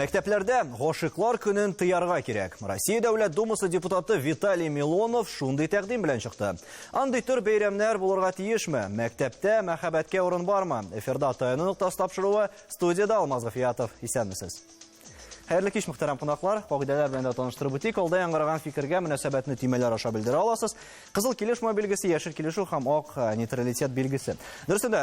Мәктәпләрдә гашыклар көнен тыярга кирәк. Россия Дәүләт Думасы депутаты Виталий Милонов шундый тәкъдим белән чыкты. Андый төр бәйрәмнәр булырга тиешме? Мәктәптә мәхәббәткә урын бармы? Эфирда таяны нуктасы тапшыруы, студияда Алмаз Гафиятов. Исәнмесез? Хәерле кич, мөхтәрәм кунаклар. Кагыйдәләр белән дә таныштырып үтик. Алда яңгыраган фикергә мөнәсәбәтне тимәләр аша белдерә аласыз. Кызыл килешмә билгесе, яшел килешү һәм ак нейтралитет билгесе. Дөрестә,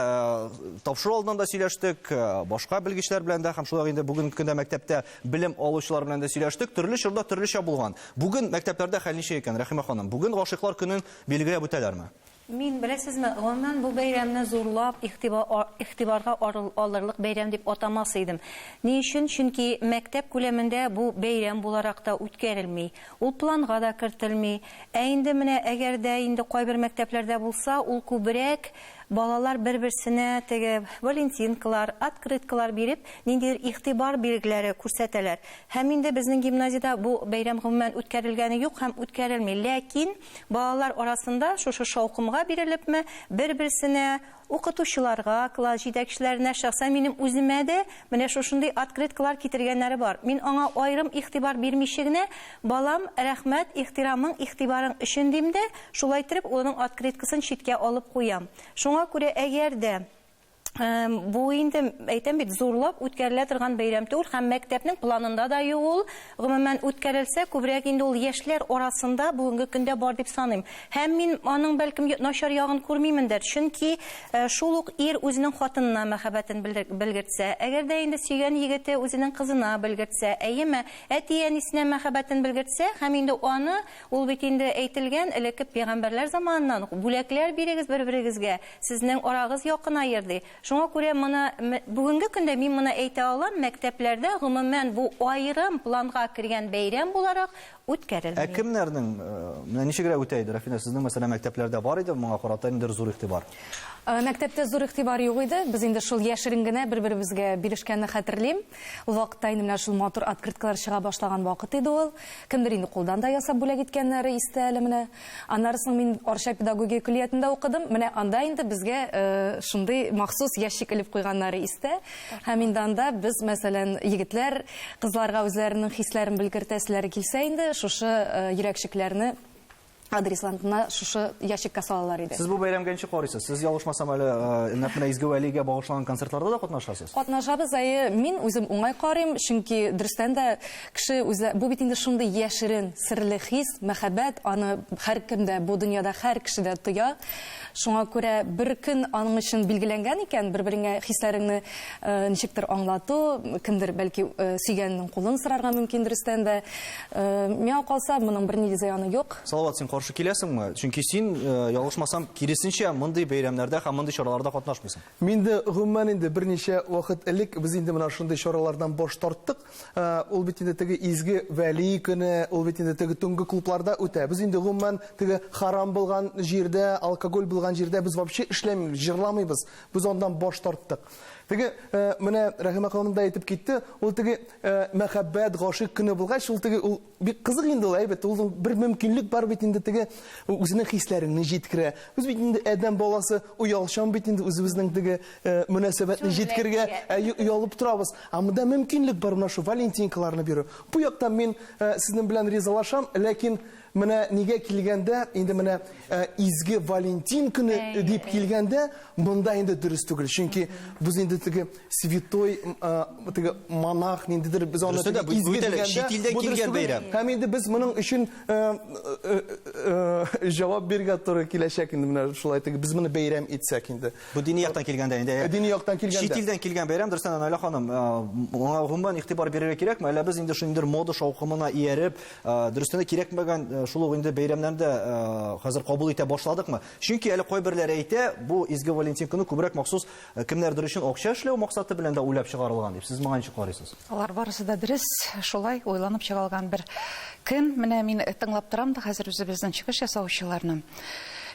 тапшыру алдында да сөйләштек, башка белгечләр белән дә һәм шулай инде бүгенге көндә мәктәптә белем алучылар белән дә сөйләштек. Төрле чорда төрлечә булган. Бүген мәктәпләрдә хәл ничә икән, Рәхимә ханым? Бүген гашыклар көнен билгеләп үтәләрме? Мин беләсезме, гомумән бу бәйрәмне зурлап игътибарга алырлык бәйрәм дип атамас идем. Ни өчен? Чөнки мәктәп күләмендә бу бәйрәм буларак та үткәрелми. Ул планга да кертелми. Ә инде менә әгәр дә инде кайбер мәктәпләрдә булса, ул күбрәк балалар бер-берсенә теге валентинкалар, открыткалар биреп, ниндидер игътибар билгеләре күрсәтәләр. Һәм инде безнең гимназиядә бу бәйрәм гомумән үткәрелгәне юк һәм үткәрелми. Ләкин балалар арасында шушы шаукымга бирелепме, бер-берсенә укытучыларга, класс җитәкчеләренә, шәхсән минем үземә дә менә шушындый открыткалар китергәннәре бар. Мин аңа аерым игътибар бирмичә генә, балам, рәхмәт, ихтирамың, игътибарың өчен дим дә, шулай итеп, улының открыткасын читкә алып куям. Шуңа күрә әгәр дә бу инде әйтәм бит зурлап үткәрелә торган бәйрәм түгел һәм мәктәпнең планында да юк ул. Гомумән үткәрелсә, күбрәк инде ул яшьләр арасында бүгенге көндә бар дип саныйм. Һәм мин аның бәлкем начар ягын күрмимендер. Чөнки шул ук ир үзенең хатынына мәхәббәтен белгертсә, әгәр дә инде сөйгән егете үзенең кызына белгертсә, әйеме, әти-әнисенә мәхәббәтен белгертсә, һәм инде аны ул бит инде әйтелгән элекке пәйгамбәрләр заманыннан бүләкләр бирегез бер-берегезгә, сезнең арагыз якынайыр ди. Шуңа күрә бүгенге көндә мин моны әйтә алам, мәктәпләрдә гомумән бу аерым планга кергән бәйрәм буларак үткәрелми. Ә кемнәрнең ничегрәк үтә иде, Рафина, сезнең мәсәлән мәктәпләрдә бар иде, моңа карата инде зур игътибар? Мәктәптә зур игътибар юк иде. Без инде шул яшерен генә бер-беребезгә биришкәнне хәтерлим. Ул вакытта инде менә шул матур открыткалар чыга башлаган вакыт иде ул. Кемдер инде кулдан да ясап бүләк иткәннәре истә әле менә. Аннарысын мин Орша педагогия көллиятендә укыдым. Менә анда инде безгә шундый махсус ящик илеп куйганнары истә. Һәм инде анда без мәсәлән егетләр кызларга үзләренең хисләрен белгертәселәре килсә инде шушы йөрәкчекләрне адреслантына шушы ящикка салалар иде. Сез бу бәйрәмгә ничек карыйсыз? Сез ялгышмасам әле нәкъ изге вәлигә багышланган концертларда да катнашасыз? Катнашабыз, мин үзем уңай карыйм, чөнки дөрестән дә кеше үзе бу бит инде шундый яшерен, серле хис, мәхәббәт, аны һәркемдә бу дөньяда һәр кешедә тоя. Шуңа күрә бер көн аның өчен билгеләнгән икән, бер-береңә хисләреңне ничектер аңлату, кемдер бәлки сөйгәннең кулын сорарга мөмкин дөрестән дә. Миңа калса, моның берни зыяны юк. Салават, син каршы киләсеңме? Чөнки син ялгышмасам, киресенчә мондый бәйрәмнәрдә һәм мондый чараларда катнашмыйсың. Мин дә гомумән инде берничә вакыт элек без инде менә шундый чаралардан баш тарттык. Ул бит инде теге изге вәли көне, ул бит инде теге төнге клубларда үтә. Без инде гомумән теге харам булган җирдә, алкоголь булган җирдә без вообще эшләмибез, җырламыйбыз. Без ондан баш тарттык. Теге менә Рәхимә ханым да әйтеп китте, ул теге мәхәббәт, гашык көне булгач, ул теге ул бик кызык инде ул, әйбәт, ул бер мөмкинлек бар бит инде теге үзенең хисләрен җиткерә. Без бит инде адәм баласы уялчан бит инде үзебезнең теге мөнәсәбәтне җиткергә уялып торабыз. Монда мөмкинлек бар менә шу валентинкаларны бирү. Бу яктан мин сезнең белән ризалашам, ләкин менә нигә килгәндә, инде менә изге Валентин көне дип килгәндә, монда инде дөрес түгел. Чөнки без инде теге святой, теге монах, ниндидер без аны изге дигәндә, килгән бәйрәм. Һәм инде без моның өчен җавап бирергә туры киләчәк инде менә шулай теге без моны бәйрәм итсәк инде. Бу дини яктан килгәндә инде. Дини яктан килгәндә. Чит илдән килгән бәйрәм, дөрестән Наилә ханым, моңа гомумән игътибар бирергә кирәкме? Әллә без инде шундый мода шаукымына ияреп, дөрестән кирәкмәгән шул ук инде бәйрәмнәрдә хәзер кабул итә башладыкмы? Чөнки әле кайберләр әйтә, бу изге Валентин көне күбрәк махсус кемнәрдер өчен акча эшләү максаты белән дә уйлап чыгарылган дип. Сез моңа ничек карыйсыз? Алар барысы да дөрес, шулай уйланып чыгалган бер көн. Менә мин тыңлап торам да хәзер үзебезнең чыгыш ясаучыларны.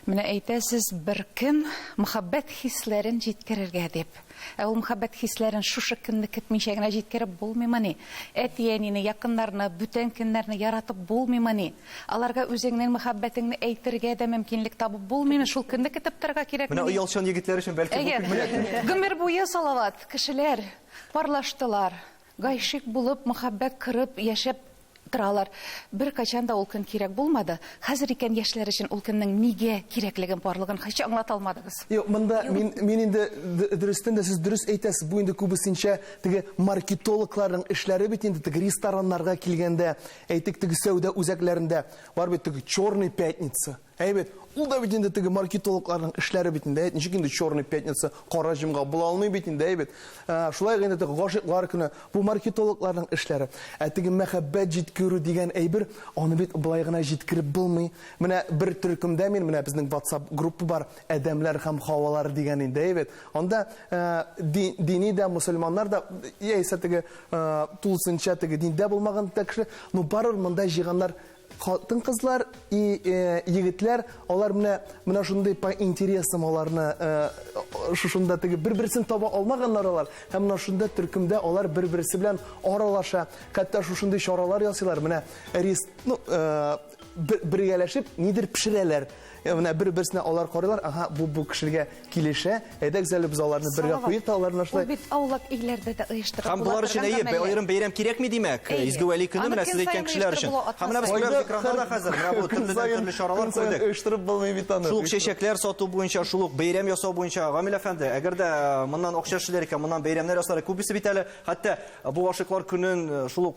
Менә әйтәсез, бер көн мәхәббәт хисләрен җиткерергә дип. Ул мәхәббәт хисләрен шушы көнне көтмичә генә җиткереп булмыймыни? Әти-әнине, якыннарны, бүтән көннәрне яратып булмыймыни? Аларга үзеңнең мәхәббәтеңне әйтергә дә мөмкинлек табып булмыймы? Шул көнне көтеп торырга кирәкме? Менә оялчан егетләр өчен бәлки бу гомер буе Салават кешеләр парлаштылар. гайшик булып, мөхәббәт кырып, яшәп торалар. Бер качан да ул көн кирәк булмады. Хәзер икән яшьләр өчен ул көннең нигә кирәклеген, барлыгын һич аңлата алмадыгыз. Юк, монда мин инде дөрестен дә сез дөрес әйтәсез. Бу инде күбесенчә теге маркетологларның эшләре бит инде теге рестораннарга килгәндә, әйтик теге сәүдә үзәкләрендә бар бит теге черный пятница. Әйбет, ул да бит инде теге маркетологларның эшләре бит инде. Ничек инде черный пятница кара җомга була алмый бит инде, әйбет. Шулай гына теге гашыйклар көне бу маркетологларның эшләре. Теге мәхәббәт җиткерү дигән әйбер, аны бит булай гына җиткереп булмый. Менә бер төркемдә мин менә безнең WhatsApp группа бар, әдәмләр һәм хавалар дигән инде, әйбет. Анда дини дә, мусульманнар да, яисә теге тулысынча теге диндә булмаган кеше, ну барыр монда җыйганнар. Хатын кызлар и егетләр, алар менә шундый по интересам аларны шушында теге бер-берсен таба алмаганнар алар. Һәм менә шунда төркемдә алар бер-берсе белән аралаша. Хәтта шушындый чаралар ясыйлар. Менә бергәләшеп нидер пешерәләр. Менә бер-берсенә алар карыйлар. Аха, бу кешегә килешә. Әйдәк зәле biz аларны бергә куйык та аларны шулай. Ул бит аулак өйләрдә дә оештырып Һәм булар өчен аерым бәйрәм кирәкми димәк. Изге Вәли көне менә сез әйткән кешеләр өчен. Һәм менә без күрәбез экранда хәзер менә бу төрле чаралар куйдык. Оештырып булмый бит аны. Шул чәчәкләр сату буенча, шул бәйрәм ясау буенча, Гамил әфәнде, әгәр дә моннан акча эшләр икән, моннан бәйрәмнәр ясар, күбесе бит әле хәтта бу гашыйклар көнен шул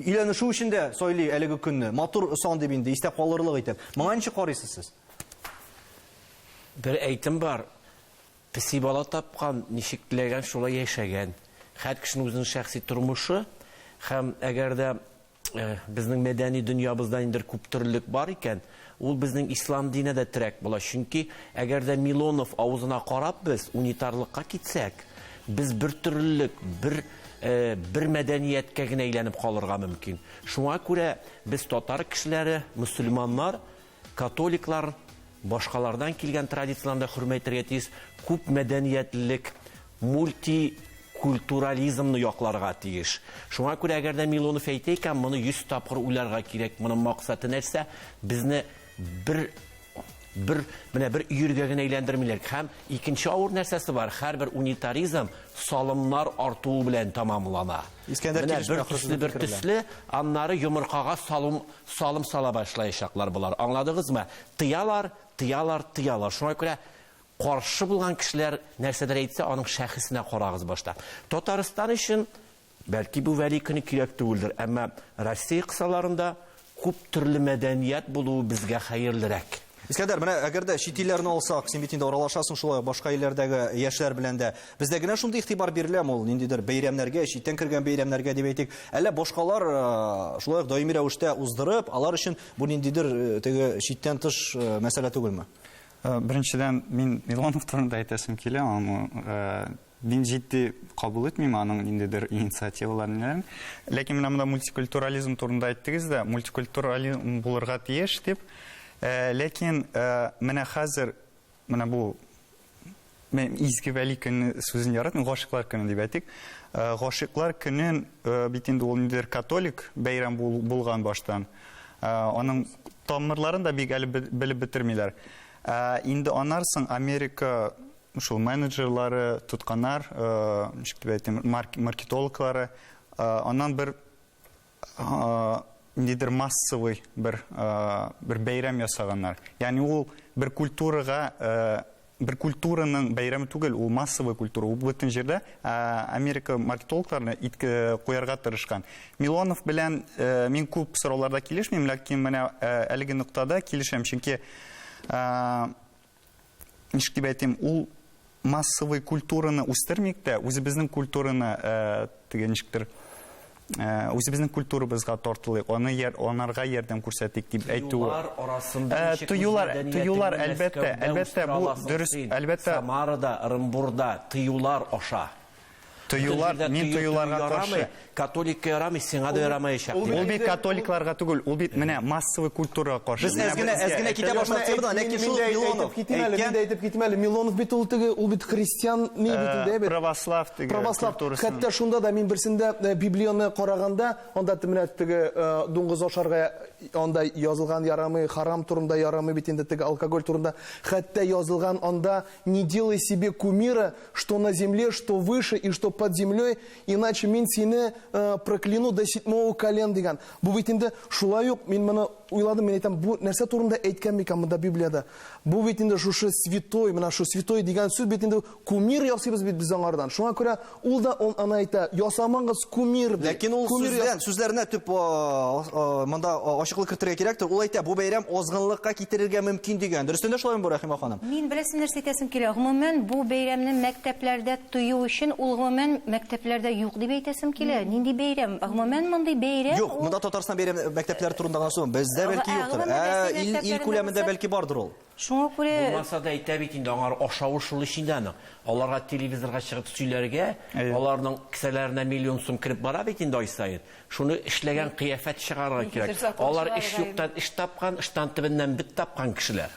өйләнешү өчен дә сайлый әлеге көнне. Матур сан дип инде истә калырлык итеп. Моңа ничек карыйсыз сез? Bir әйтем бар. Песи бала тапкан, ничек теләгән шулай яшәгән. Һәр кешенең үзенең шәхси тормышы һәм әгәр дә безнең мәдәни дөньябызда инде күп төрлелек бар икән, ул безнең ислам дине дә терәк була. Чөнки әгәр дә Милонов авызына карап без унитарлыкка китсәк, без бер төрлелек, бер мәдәнияткә генә әйләнеп калырга мөмкин. Шуңа күрә без татар кешеләре, мөселманнар, католиклар башкалардан килгән традицияләрне хөрмәтергә тиеш, күп мәдәниятлелек, мультикультурализмны якларга тиеш. Шуңа күрә әгәр дә Милонов әйтә икән, моны 100 тапкыр уйларга кирәк. Моның максаты нәрсә? Безне бер өйргә генә әйләндермиләр. Һәм икенче авыр нәрсәсе бар. Һәрбер унитаризм салымнар артуы белән тамамлана. Бер төсле, аннары йомыркага салым сала башлаячаклар булар. Аңладыгызмы? Тыялар. Шуңа күрә каршы булган кешеләр нәрсәдер әйтсә, аның шәхесенә карагыз башта. Татарстан өчен бәлки бу Вәли көне кирәк түгелдер, әмма Россия кысаларында күп төрле мәдәният булуы безгә хәерлерәк. Искәндәр, менә әгәр дә чит илләрне алсак, син бит инде аралашасың шулай башка илләрдәге яшьләр белән дә. Бездә генә шундый игътибар бирелә, ул ниндидер бәйрәмнәргә, читтән кергән бәйрәмнәргә дип әйтик. Әллә башкалар шулай даими рәвештә уздырып, алар өчен бу ниндидер теге читтән тыш мәсьәлә түгелме? Беренчедән, мин Милонов турында әйтәсем килә, аны мин җитди кабул итмим аның ниндидер инициативаларын. Ләкин менә монда мультикультурализм турында әйттегез дә, мультикультурализм булырга тиеш дип. Ләкин менә хәзер менә бу изге Вәли көне сүзен яратмыйм, гашыйклар көне дип әйтик. Гашыйклар көнен бит инде ул ниндидер католик бәйрәм булган баштан. Аның тамырларын да бик әле белеп бетермиләр. Инде анарсың Америка шул менеджерлары, тутканнар, ничек дип әйтим, маркетологлары, аннан бер ниндидер массовый бер бәйрәм ясаганнар. Ягъни ул бер культураның бәйрәме түгел, ул массовый культура. Ул бөтен җирдә Америка маркетологларны куярга тырышкан. Милонов белән мин күп сорауларда килешмим, ләкин менә әлеге ноктада килешәм, чөнки ничек дип әйтим, ул массовый культураны үстермик тә, үзебезнең культураны теге ничектер үзебезнең культурабызга тартылыйк, анарга ярдәм күрсәтик дип әйтү. Тыюлар әлбәттә бу дөрес, әлбәттә Самарада, Ырымбурда тыюлар аша. Мин тыюларга каршы. Католикка ярамый, сиңа да ярамаячак. Ул бит католикларга түгел, ул бит менә массовый культурага каршы. Без әзгенә китә башлап темадан, ләкин шул Милонов әйтеп китмәле. Милонов бит ул бит христиан ни бит инде. Православ культурасы. Хәтта шунда да мин берсендә Библияны караганда, анда менә теге дуңгыз ашарга анда язылган ярамый, харам турында ярамый бит инде, теге алкоголь турында хәтта язылган анда: не делай себе кумира, что на земле, что выше и что под землей, иначе мин сине прокляну до 7 колен дигән. Бу бит инде шулай ук мин моны уйладым, мен әйтәм, бу нәрсә турында әйткән микән монда Библиядә? Бу бит инде шушы святой, менә шу святой дигән сүз бит инде кумир ясыйбыз бит без аңардан. Шуңа күрә ул да аны әйтә, ясамагыз кумир дип. Ләкин ул сүзләренә төп монда ачыклык кертергә кирәктер. Ул әйтә, бу бәйрәм азгынлыкка китерергә мөмкин дигән. Дөрестән дә шулаймы бу, Рәхимә ханым? Мин беләсем нәрсә әйтәсем килә. Гомумән бу бәйрәмне мәктәпләрдә тыю өчен ул гомумән мәктәпләрдә юк дип әйтәсем килә. Нинди бәйрәм? Гомумән мондай бәйрәм. Юк, монда Татарстан бәйрәм мәктәпләре турында гына сөйләм. Бездә бәлки юктыр. Ил күләмендә бәлки бардыр ул. Шуңа күрә Булмаса да әйтә бит инде аңар ашавы шул ишендә аны. Аларга телевизорга чыгып сөйләргә, аларның кисәләренә миллион сум кирип бара бит инде ай сайын. Шуны эшләгән кыяфәт чыгарга кирәк. Алар эш юктан эш тапкан, эштан төбеннән бит тапкан кешеләр.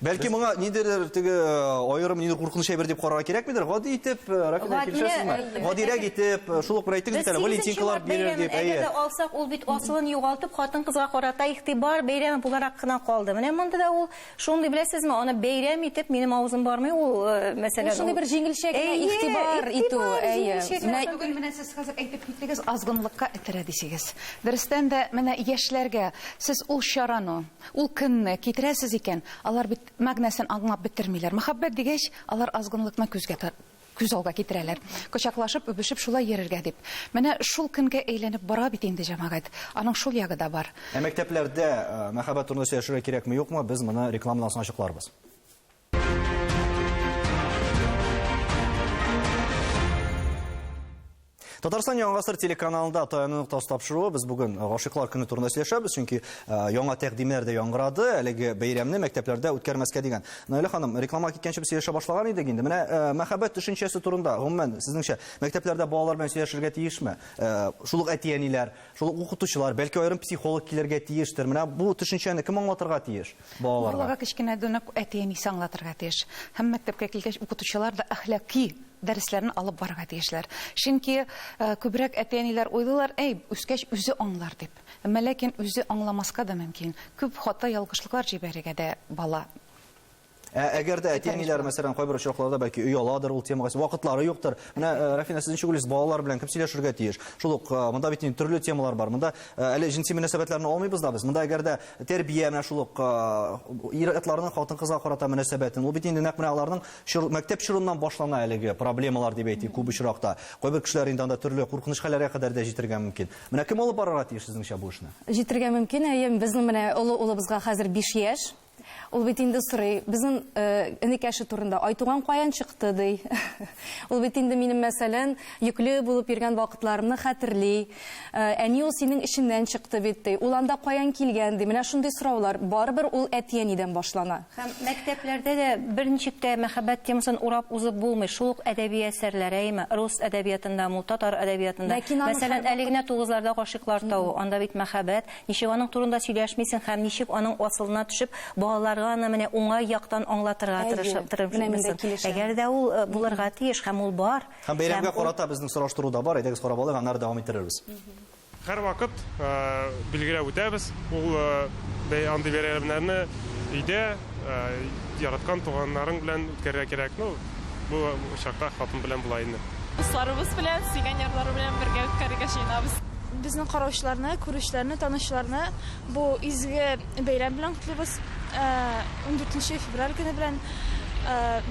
Бәлки моңа нидер теге аерым нидер куркыныч әйбер дип карарга кирәкмидер? Гади итеп, Рәхимә килешәсезме? Гадирәк итеп, шулык бер әйтегез әле, Валентинкалар бирер дип. Әгәр алсак, ул бит асылын югалтып, хатын-кызга карата игътибар бәйрәме буларак кына калды. Менә монда да ул шундый беләсезме, аны бәйрәм итеп, минем авызым бармый, ул мәсәлән. Шундый бер җиңелчә генә игътибар итү. Менә сез хәзер әйтеп киттегез, азгынлыкка итерә дисегез. Дөрестән дә менә яшьләргә сез ул чараны, ул көнне китерәсез икән, алар бит мәгънәсен аңлап бетермиләр. Мәхәббәт дигәч, алар азгынлыкны күз алга китерәләр. Кочаклашып, үбешеп шулай йөрергә дип. Менә шул көнгә әйләнеп бара бит инде җәмәгать. Аның шул ягы да бар. Мәктәпләрдә мәхәббәт турында сөйләшергә кирәкме, юкмы? Без моны рекламадан соң ачыкларбыз. Татарстан Яңа гасыр телеканалында таянылык тапшыруы. Без бүген гашыйклар көне турында сөйләшәбез, чөнки яңа тәкъдимнәр дә яңгырады. Әлеге бәйрәмне мәктәпләрдә үткәрмәскә дигән. Наилә ханым, реклама киткәнче без сөйләшә башлаган идек инде. Менә мәхәббәт төшенчәсе турында, гомумән, сезнеңчә, мәктәпләрдә балалар белән сөйләшергә тиешме? Шулык әти-әниләр, шулык укытучылар, бәлки аерым психолог килергә тиештер. Менә бу төшенчәне кем аңлатырга тиеш балаларга? Балаларга кечкенә дөнек әти-әнисе аңлатырга тиеш. Һәм мәктәпкә килгәч укытучылар да әхлакый дәресләрне алып барырга тиешләр. Чөнки күбрәк әти-әниләр уйлыйлар, үскәч үзе аңлар дип. Ләкин үзе аңламаска да мөмкин. Күп хата ялгышлыклар җибәрергә дә бала. Әгәр дә әти-әниләр мәсәлән кайбер очракларда бәлки өй аладыр, ул темага вакытлары юктыр. Менә Рафина, сез ничек уйлыйсыз, балалар белән кем сөйләшергә тиеш? Шул ук монда бит төрле темалар бар. Монда әле җинси мөнәсәбәтләрне алмыйбыз да без. Монда әгәр дә тәрбия менә шул ук ир-атларның хатын-кызга карата мөнәсәбәтен, ул бит инде нәкъ менә аларның мәктәп чорыннан башлана әлеге проблемалар дип әйтик күп очракта. Кайбер кешеләр инде анда төрле куркыныч хәлләргә кадәр дә җитәргә мөмкин. Менә кем алып барырга тиеш сезнеңчә бу эшне? Җитәргә мөмкин. Безнең менә улыбызга хәзер 5 яшь. Ул бит инде сорый, безнең энекәше турында айтуган каян чыкты ди. Ул бит инде минем мәсәлән йөкле булып йөргән вакытларымны хәтерли. Әни ул синең ишеңнән чыкты бит ди. Ул анда каян килгән ди. Менә шундый сораулар барыбер ул әти-әнидән башлана. Һәм мәктәпләрдә дә берничек тә мәхәббәт темасын урап узып булмый. Шул ук әдәби әсәрләр, рус әдәбиятында, татар әдәбиятында. Мәсәлән, әлегенә 9-ларда гашыйклар тау, анда бит мәхәббәт, ничек аның турында сөйләшмисең һәм ничек аның асылына төшеп балаларга аны менә уңай яктан аңлатырга тырышып. Әгәр дә ул булырга тиеш һәм ул бар. Һәм бәйрәмгә карата безнең сораштыруда бар. Әйдәгез карап алыйк, аннары дәвам иттерербез. Һәр вакыт билгеләп үтәбез. Ул андый бәйрәмнәрне өйдә яраткан туганнарың белән үткәрергә кирәк. Бу чакта хатын белән була инде. Дусларыбыз белән, сөйгән ярлар белән бергә үткәрергә җыенабыз. Безнең карашларны, күрешләрне, танышларны бу изге бәйрәм белән котлыйбыз. 14 февраль көне белән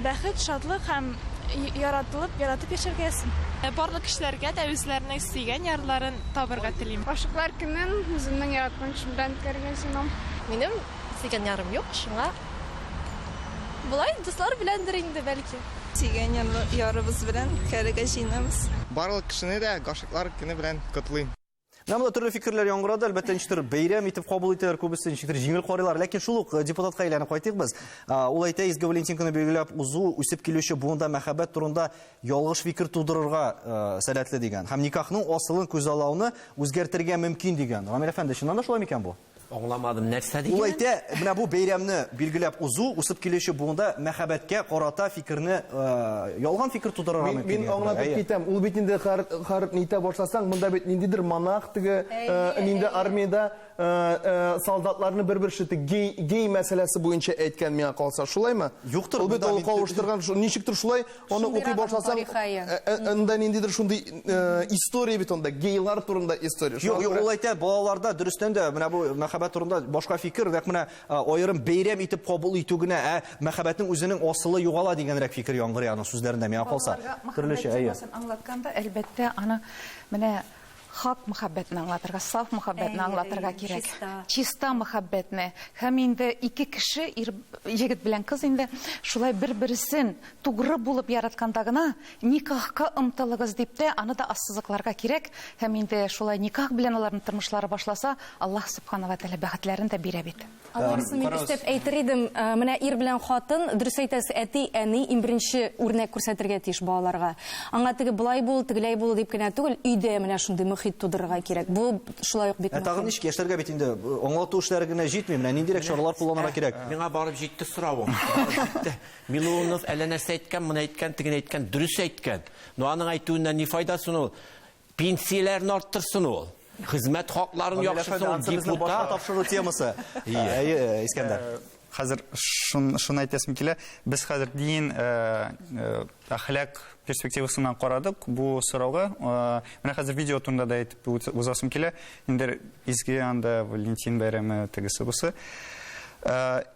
бәхет, шатлык һәм яратып яшәргә ясын. Барлык кешеләргә дә үзләренең сөйгән ярларын табырга телим. Гашыклар көнен үземнең яраткан кешем белән үткәргән җыенам. Минем сөйгән ярым юк, шуңа булай дуслар беләндер инде бәлки. Сөйгән ярыбыз белән үткәрергә җыенабыз. Барлык кешене дә гашыклар көне белән котлыйм. Менә төрле фикерләр яңгырады, әлбәттә ничектер бәйрәм итеп кабул итәләр, күбесе ничектер җиңел карыйлар. Ләкин шул ук депутатка әйләнеп кайтыйк без. Ул әйтә, изге Валентинканы белгиләп узу, үсеп килүче буында мәхәббәт турында ялгыш фикер тудырырга сәләтле дигән. Һәм никахның асылын күз алуны үзгәртергә мөмкин дигән. Рамил әфәнде, чыннан да шулай микән бу? Аңламадым, нәрсә дигән? Ул әйтә, менә бу бәйрәмне билгеләп узу, үсеп килүче буында мәхәббәткә карата фикерне ялган фикер тудырырга мөмкин. Мин аңлатып китәм. Ул бит инде һәр нитә башласаң, монда бит ниндидер монах теге инде армиядә солдатларны бер-бер шыты гей мәсьәләсе буенча әйткән миңа калса, шулаймы? Юктыр, Ул бит ул кавыштырган, ничектер шулай, аны укый башласаң, анда ниндидер шундый история бит анда, гейлар турында история. Юк, ул әйтә, балаларда дөрестән дә менә бу мәхәббәт турында башка фикер, вәк менә аерым бәйрәм итеп кабул итү генә, мәхәббәтнең үзенең асылы югала дигәнрәк фикер яңгырый аның сүзләрендә миңа калса. Төрлечә, әйе. Аңлатканда, әлбәттә, аны менә хак мөхәббәтне аңлатырга, саф мөхәббәтне аңлатырга кирәк. Чиста мөхәббәтне. Һәм инде ике кеше, егет белән кыз инде шулай бер-берсен тугры булып яратканда гына никахка ымтылыгыз дип тә аны да ассызыкларга кирәк. Һәм инде шулай никах белән аларның тормышлары башласа, Аллаһ субханала тәала бәхетләрен дә бирә бит. Аларсын мин өстәп әйтер идем, менә ир белән хатын, дөрес әйтәсез, әти, әни иң беренче үрнәк күрсәтергә тиеш балаларга. Аңа теге булай бул, тегеләй бул дип кенә түгел, өйдә менә шундый мөхит тудырырга кирәк. Бу шулай ук бит. Тагын ничек яшьләргә бит инде аңлату эшләре генә җитми, менә ниндирәк чаралар кулланырга кирәк? Миңа барып җитте соравым. Милонов әллә нәрсә әйткән, моны әйткән, тиген әйткән, дөрес әйткән. Но аның әйтүеннән ни файдасы ул? Пенсияләрне арттырсын ул. Хезмәт хакларын яхшырсын, депутат тапшыру темасы. Әйе, Искәндәр. Хәзер шуны әйтәсем килә, без хәзер дин әхлак перспективасынан карадык бу сорауга. Менә хәзер видео турында да әйтеп узасым килә. Инде изге анда Валентин бәйрәме тегесе бусы.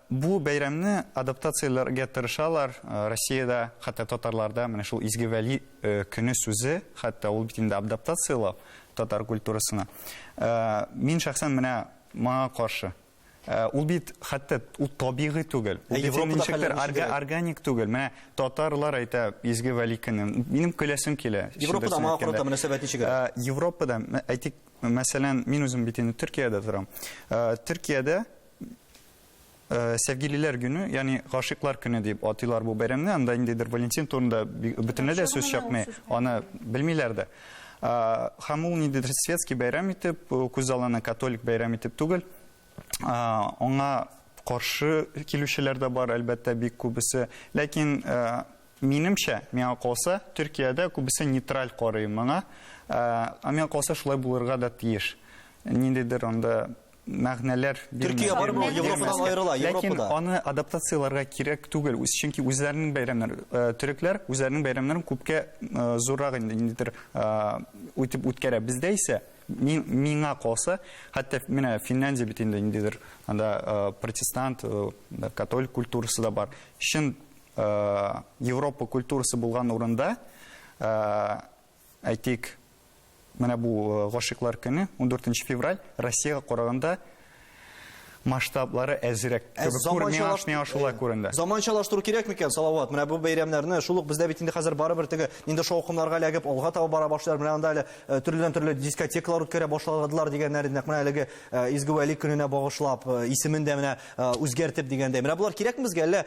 Бу бәйрәмне адаптацияләргә тырышалар. Россиядә, хәтта татарларда менә шул изге вәли көне сүзе, хәтта ул бит инде адаптациялап татар культурасына. Мин шәхсән менә моңа каршы. Ул бит хәтта ул табигый түгел. Ул бит органик түгел. Менә татарлар әйтә изге вәли көне. Минем көләсем килә. Европада моңа карата мөнәсәбәт ничек? Европада, әйтик, мәсәлән, мин үзем бит инде Төркиядә торам. Төркиядә Sevgililer günü, yani гашыклар көне дип атыйлар бу бәйрәмне. Анда индидер Валентин турында бөтенләй дә сүз чыкмый. Аны белмиләр дә. Һәм ул ниндидер светский бәйрәм итеп, күз алдына католик бәйрәм итеп түгел. Аңа каршы килүчеләр дә бар, әлбәттә, бик күбесе. Ләкин минемчә, миңа калса, Төркиядә күбесе нейтраль карый моңа. Миңа калса шулай булырга да тиеш. Ниндидер анда мәгънәләр Төркия бар бу, Европадан аерыла, Европада. Европада. Аны адаптацияларга кирәк түгел, чөнки үзләренең бәйрәмнәре, төрекләр үзләренең бәйрәмнәрен күпкә зуррак индидер үткәрә. Бездә исә миңа калса, хәтта менә Финляндия бит инде индидер анда протестант, католик культурасы да бар. Шин Европа культурасы булган урында әйтик, менә бу гашыклар көне 14 февраль Россиягә караганда масштаблары әзрәк. Заманчалаштыру кирәк микән, Салават? Менә бу бәйрәмнәрне шул ук бездә бит инде хәзер барыбер теге инде шаукымнарга эләгеп алга таба бара башлар. Менә анда әле төрле дискотекалар үткәрә башладылар дигәннәр инде. Менә әлеге изге вәли көненә багышлап, исемен дә менә үзгәртеп дигәндә. Менә булар кирәкме безгә әллә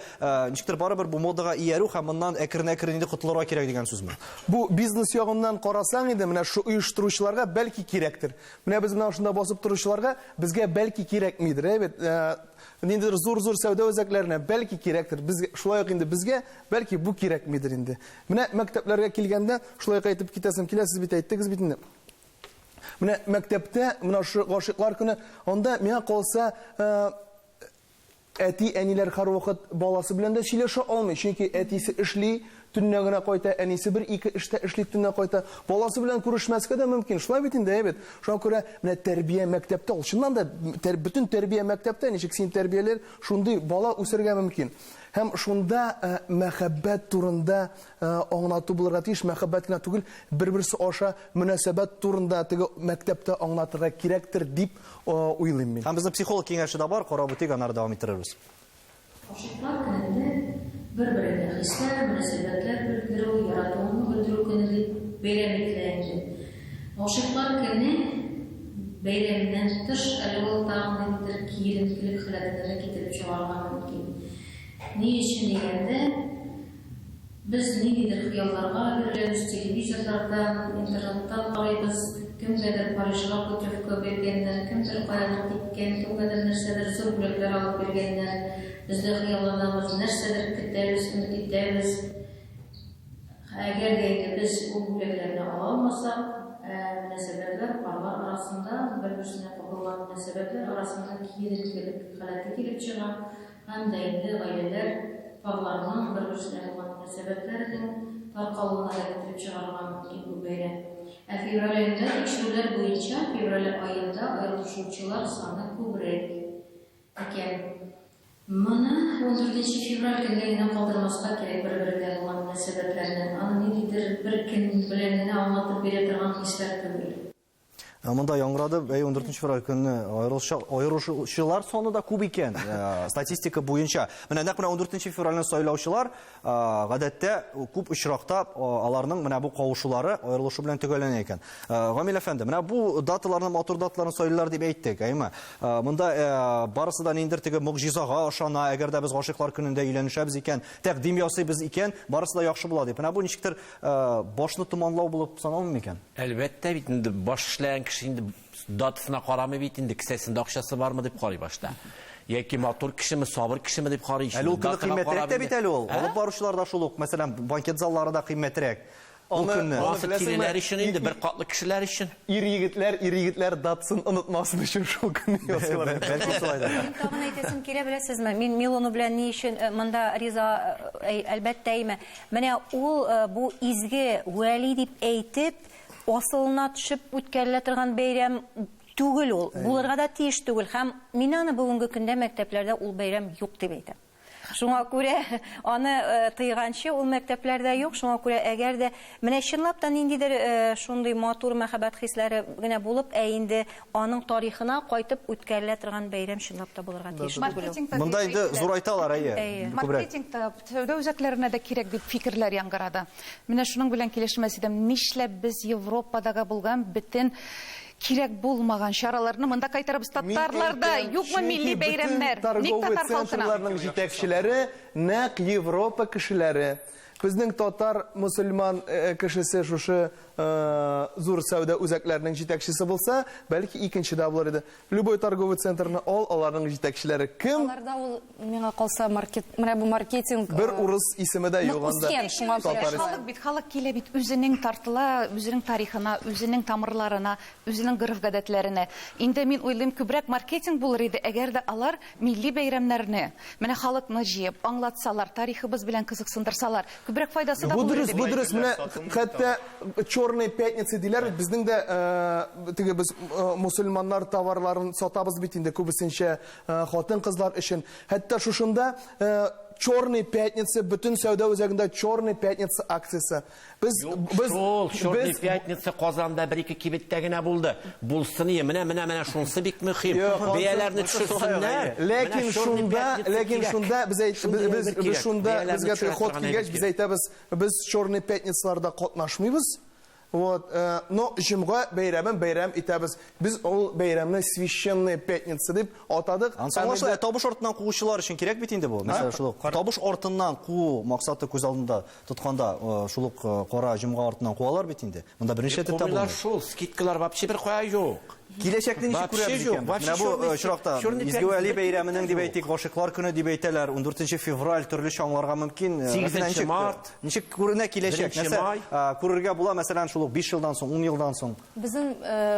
ничектер барыбер бу модага иярү һәм моннан әкрен-әкрен инде котылырга кирәк дигән сүзме? Бу бизнес ягыннан карасаң инде, менә шу оештыручыларга бәлки кирәктер. Менә без менә шунда басып торучыларга безгә бәлки кирәкмидер. Ниндидер зур-зур сәүдә үзәкләренә бәлки кирәктер. Безгә шулай ук инде безгә бәлки бу кирәкмидер инде. Менә мәктәпләргә килгәндә шулай әйтеп китәсем килә, сез бит әйттегез бит инде. Менә мәктәптә менә шу гашыклар көне, анда миңа калса әти, әниләр һәрвакыт баласы белән дә сөйләшә алмый, чөнки әтисе эшли, төннә генә кайта, әнисе бер-ике эштә эшли, төннә кайта. Баласы белән күрешмәскә дә мөмкин. Шулай бит инде, әйбәт. Шуңа күрә менә тәрбия мәктәптә, ул чыннан да бөтен тәрбия мәктәптә, ничек син тәрбияләр, шундый бала үсергә мөмкин. Һәм шунда мәхәббәт турында аңлату булырга тиеш, мәхәббәт кенә түгел, бер-берсе аша мөнәсәбәт турында теге мәктәптә аңлатырга кирәктер дип уйлыйм мин. Һәм безнең психолог киңәше дә бар, карап үтик, аннары дәвам иттерербез. Гашыклар көнендә бер-беренә хисләр, мөнәсәбәтләр белдерү, яратуын белдерү көне дип бәйрәм ителә. Гашыклар көне бәйрәмнән тыш әле ул тагын бер киеренкелек хәләтләргә китереп чыгарга мөмкин. Ни өчен дигәндә, без ниндидер хыялларга биреләбез, телевизорлардан, интернеттан карыйбыз, кемдер Парижга путевка биргәннәр, кемдер каядыр киткән, кемдер нәрсәдер зур бүләкләр алып биргәннәр. Бездә хыялланабыз, нәрсәдер көтәбез, өмет итәбез. Әгәр дә без бу бүләкләрне ала алмасак, мөнәсәбәтләр парлар арасында бер-берсенә булган мөнәсәбәтләр арасында киеренкелек халаты килеп чыга, һәм дә инде гаиләләр парларның бер-берсенә булган мөнәсәбәтләренең таркалуына да китереп чыгарга мөмкин бу бәйрәм. Ә февраль аенда тикшерүләр буенча февраль аенда аерылышучылар саны күбрәк икән. Моны 14 февраль көнне генә калдырмаска кирәк бер-беренә булган мөнәсәбәтләрне. Аны ниндидер бер көн белән генә аңлатып бирә торган хисләр түгел. Монда яңгырады, 14 февраль көнне аерылышучылар саны да күп икән. Статистика буенча. Менә нәкъ 14 февральне сайлаучылар гадәттә күп очракта аларның менә бу кавышулары аерылышу белән төгәлләнә икән. Гамил әфәнде, менә бу даталарны, матур даталарны сайлыйлар дип әйттек, әйме? Монда барысы да ниндидер теге мөгъҗизага ышана, әгәр дә без гашыйклар көнендә өйләнешәбез икән, тәкъдим ясыйбыз икән, барысы да яхшы була дип. Менә бу ничектер башны томанлау булып саналмый икән? Әлбәттә бит инде баш эшләгән кеше инде датасына карамый бит инде, кесәсендә акчасы бармы дип карый башта. Яки матур кешеме, сабыр кешеме дип карый. Әле ул кыйммәтрәк тә бит әле ул. Алып баручылар да шул ук, мәсәлән, банкет заллары да кыйммәтрәк. Аны киләләр өчен инде бер катлы кешеләр өчен. Ир егетләр датсын онытмасын өчен шул көнне язгылар. Бәлки шулай да. Тагын әйтәсем килә, беләсезме, мин Милону белән ни өчен монда риза, әлбәттә әйме. Менә ул бу изге вәли дип әйтеп, асылына төшеп үткәрелә торган бәйрәм түгел ул. Булырга да тиеш түгел. Һәм мин аны бүгенге көндә мәктәпләрдә ул бәйрәм юк дип әйтәм. Шуңа күрә аны тыйганчы ул мәктәпләрдә юк. Шуңа күрә әгәр дә менә чынлап та ниндидер шундый матур мәхәббәт хисләре генә булып, инде аның тарихына кайтып үткәрелә торган бәйрәм чынлап та булырга тиеш түгел. Монда инде зурайталар, әйе. Маркетингта, сәүдә үзәкләренә дә кирәк дип фикерләр яңгырады. Менә шуның белән килешмәс идем. Нишләп без Европадагы булган бөтен кирәк булмаган чараларны монда кайтарыбыз татарларда, юкмы милли бәйрәмнәр? Ник татар халкына? Җитәкчеләре нәкъ Европа кешеләре. Безнең татар мусульман кешесе шушы зур сәүдә үзәкләренең җитәкчесе булса, бәлки икенчедә булыр иде. Любой торговый центрны аларның җитәкчеләре кем? Аларда ул миңа калса менә бу маркетинг бер урыс исеме дә юк анда. Халык бит, халык килә бит үзенең тартыла, үзенең тарихына, үзенең тамырларына, үзенең гырыф-гадәтләренә. Инде мин уйлыйм, күбрәк маркетинг булыр иде, әгәр дә алар милли бәйрәмнәрне, менә халыкны җыеп, аңлатсалар, тарихыбыз белән кызыксындырсалар, күбрәк файдасы да булыр иде. Бу дөрес, менә хәтта Черные пятницы диләр, безнең дә теге без мусульманнар товарларын сатабыз бит инде күбесенчә хатын-кызлар өчен. Хәтта шушында Черные пятницы, бөтен сәүдә үзәгендә Черные пятницы акциясы. Без Черные пятницы Казанда бер-ике кибеттә генә булды. Булсын ие, менә шунысы бик мөһим. Бәяләрне төшерсеннәр. Ләкин шунда без шунда безгә ход килгәч, без әйтәбез, без Черные пятницаларда катнашмыйбыз. Вот, но җомга бәйрәм итәбез. Без ул бәйрәмне священная пятница дип атадык. Ансамбль табыш артыннан куучылар өчен кирәк бит инде бу. Мәсәлән, шул табыш артыннан куу максаты күз алдында тотканда, шул кара җомга артыннан куалар бит инде. Монда беренче этапта булды. Шул скидкалар вообще бер кая юк. Киләчәкне ничек күрәбез икән? Менә бу очракта изге вәли бәйрәменең дип әйтик, гашыйклар көне дип әйтәләр. 14 февраль төрлечә аңларга мөмкин. 8 март. Ничек күренә киләчәк? Нәрсә күрергә була, мәсәлән, шул 5 елдан соң, 10 елдан соң. Безнең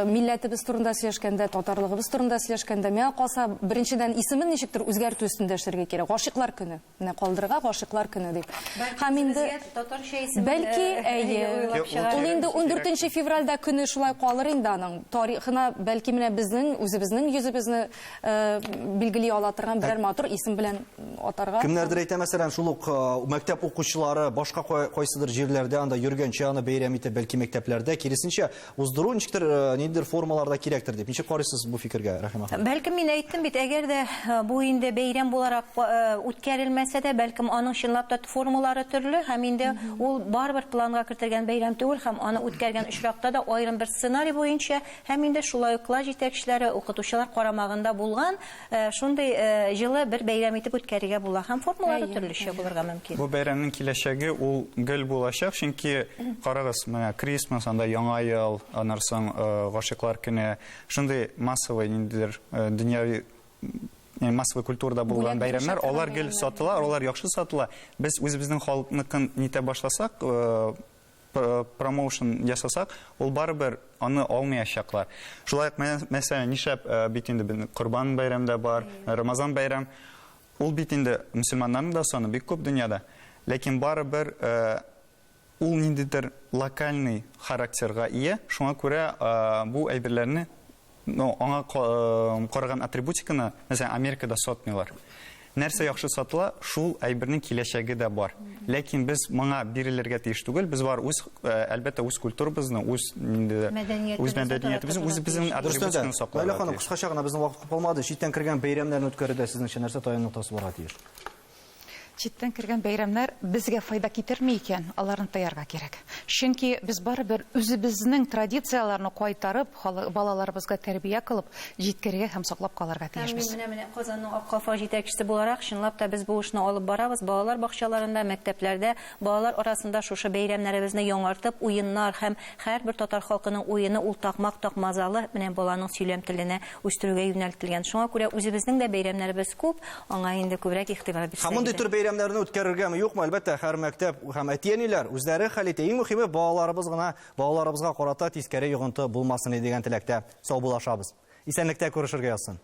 милләтебез турында сөйләшкәндә, татарлыгыбыз турында сөйләшкәндә, миңа калса, беренчедән исемен ничектер үзгәртү өстендә эшләргә кирәк. Гашыйклар көне. Менә калдырырга гашыйклар көне дип. Һәм инде татарча исеме бәлки, ул инде 14 февральдә көне шулай калыр инде аның тарихына, бәлки менә безнең үзебезнең йөзебезне билгели ала торган берәр матур исем белән атарга. Кемнәрдер әйтә, мәсәлән, шул ук мәктәп укучылары башка кайсыдыр җирләрдә анда йөргәнчә аны бәйрәм итеп, бәлки мәктәпләрдә киресенчә уздыру ничектер ниндидер формаларда кирәктер дип. Ничек карыйсыз бу фикергә, Рәхимә ханым? Бәлкем мин әйттем бит, әгәр дә бу инде бәйрәм буларак үткәрелмәсә дә, бәлкем аның чынлап та формалары төрле, һәм инде ул барбер планга кертелгән бәйрәм түгел, һәм аны үткәргән очракта да аерым бер сценарий буенча, һәм инде шулай ук җитәкчеләре, укытучылар карамагында булган шундый җылы бер бәйрәм итеп үткәрергә була, һәм формалары төрлечә булырга мөмкин. Бу бәйрәмнең киләчәге ул гел булачак, чөнки карагыз, менә Крисмас, анда Яңа ел, аннан соң гашыйклар көне, шундый массовый ниндидер дөньяви массовый культурада булган бәйрәмнәр, алар гел сатыла, алар яхшы сатыла. Без үзебезнең халыкныкын нитә башласак, промоушен ясасак, ул барыбер аны алмаячаклар. Шулай ук мәсәлән, нишләп бит инде Корбан бәйрәмдә бар, Рамазан бәйрәм, ул бит инде мөселманнарның да саны бик күп дөньяда. Ләкин барыбер ул ниндидер локальный характерга ия, шуңа күрә бу әйберләрне аңа караган атрибутиканы, мәсәлән, Америкада сатмыйлар. Нәрсә яхшы сатыла, шул әйбернең киләчәге дә бар. Ләкин без моңа бирелергә тиеш түгел, без бар әлбәттә үз культурабызны, үз мәдәниятебезне, үзебезнең атрибутиканы сакларга. Ләйлә ханым, кыскача гына безнең вакыт калмады. Читтән кергән бәйрәмнәрне үткәрүдә сезнеңчә нәрсә таян нуктасы барга тиеш? Читтән кергән бәйрәмнәр безгә файда китерми икән, аларны таярга кирәк. Чөнки без барыбер үзебезнең традицияларны кайтарып, балаларыбызга тәрбия кылып, җиткерергә һәм саклап калырга тиешбез. Менә Казанның Ак Кафа җитәкчесе буларак, чынлап та без бу эшне алып барабыз. Балалар бакчаларында, мәктәпләрдә, балалар арасында шушы бәйрәмнәребезне яңартып, уеннар һәм һәрбер татар халкының уены ул такмак, такмазалы менә баланың сөйләм теленә үстерүгә юнәлтелгән. Шуңа күрә үзебезнең дә бәйрәмнәребез күп, аңа инде күбрәк игътибар бирсәк. Бәйрәмнәрне үткәрергәме, юкмы? Әлбәттә, һәр мәктәп һәм әтиәниләр үзләре хәл итә. Иң мөһиме балаларыбызга карата тискәре йогынты булмасын дигән теләктә саубуллашабыз. Исәнлектә күрешергә язсын.